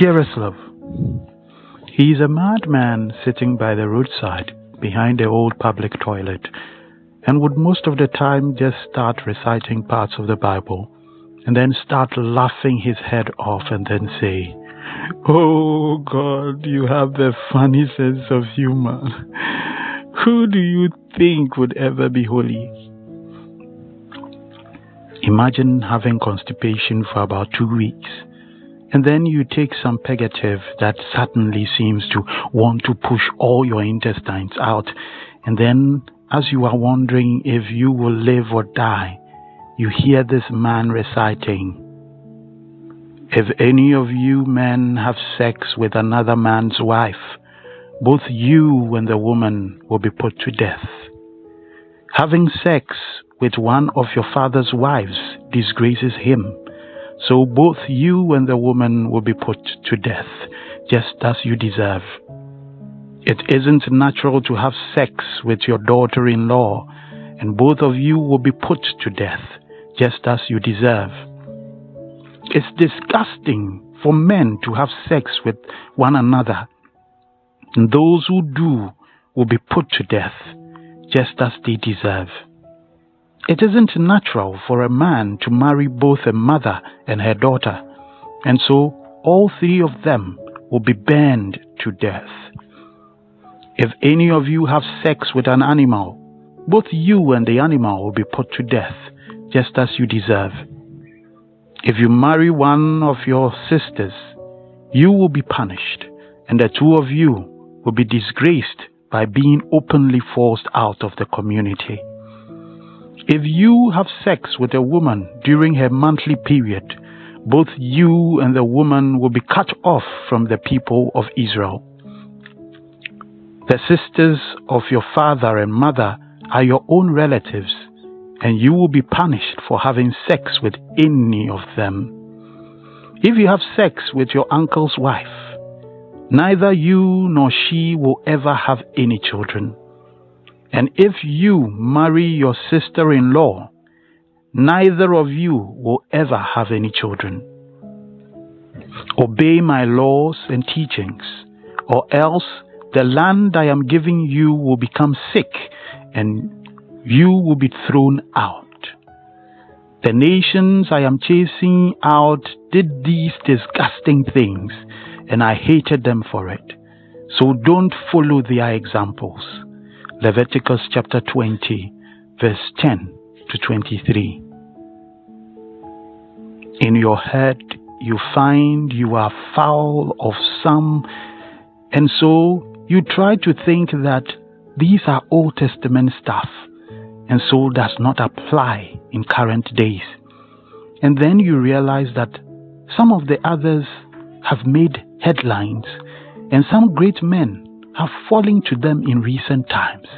Dearest love, he is a madman sitting by the roadside behind the old public toilet and would most of the time just start reciting parts of the Bible and then start laughing his head off and then say, "Oh God, you have the funny sense of humor. Who do you think would ever be holy?" Imagine having constipation for about 2 weeks, and then you take some purgative that suddenly seems to want to push all your intestines out, and then as you are wondering if you will live or die, you hear this man reciting, "If any of you men have sex with another man's wife, both you and the woman will be put to death. Having sex with one of your father's wives disgraces him, so both you and the woman will be put to death, just as you deserve. It isn't natural to have sex with your daughter-in-law, and both of you will be put to death, just as you deserve. It's disgusting for men to have sex with one another, and those who do will be put to death, just as they deserve. It isn't natural for a man to marry both a mother and her daughter, and so all three of them will be burned to death. If any of you have sex with an animal, both you and the animal will be put to death, just as you deserve. If you marry one of your sisters, you will be punished, and the two of you will be disgraced by being openly forced out of the community. If you have sex with a woman during her monthly period, both you and the woman will be cut off from the people of Israel. The sisters of your father and mother are your own relatives, and you will be punished for having sex with any of them. If you have sex with your uncle's wife, neither you nor she will ever have any children. And if you marry your sister-in-law, neither of you will ever have any children. Obey my laws and teachings, or else the land I am giving you will become sick, and you will be thrown out. The nations I am chasing out did these disgusting things, and I hated them for it. So don't follow their examples." Leviticus chapter 20, verse 10 to 23. In your head, you find you are foul of some, and so you try to think that these are Old Testament stuff, and so does not apply in current days. And then you realize that some of the others have made headlines, and some great men have fallen to them in recent times.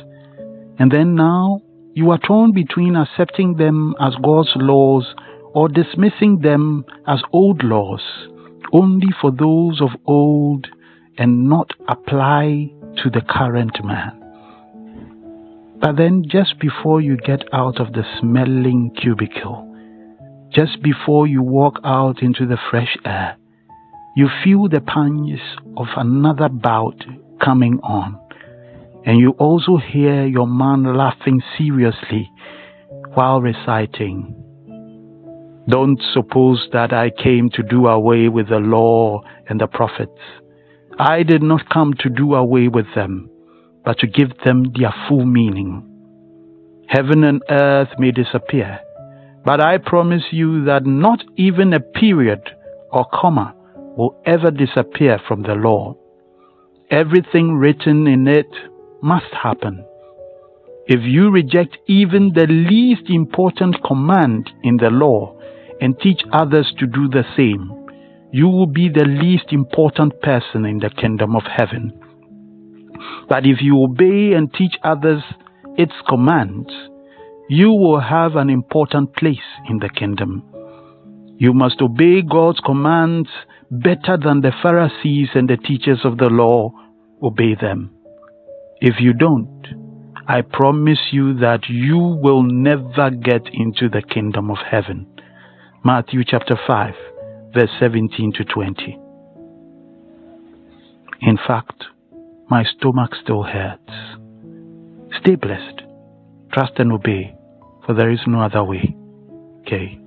And then now you are torn between accepting them as God's laws or dismissing them as old laws, only for those of old and not apply to the current man. But then just before you get out of the smelling cubicle, just before you walk out into the fresh air, you feel the pangs of another bout coming on, and you also hear your man laughing seriously while reciting, "Don't suppose that I came to do away with the law and the prophets. I did not come to do away with them, but to give them their full meaning. Heaven and earth may disappear, but I promise you that not even a period or comma will ever disappear from the law. Everything written in it must happen. If you reject even the least important command in the law and teach others to do the same, you will be the least important person in the kingdom of heaven. But if you obey and teach others its commands, you will have an important place in the kingdom. You must obey God's commands better than the Pharisees and the teachers of the law obey them. If you don't, I promise you that you will never get into the kingdom of heaven. Matthew chapter 5, verse 17 to 20. In fact, my stomach still hurts. Stay blessed. Trust and obey, for there is no other way. Okay.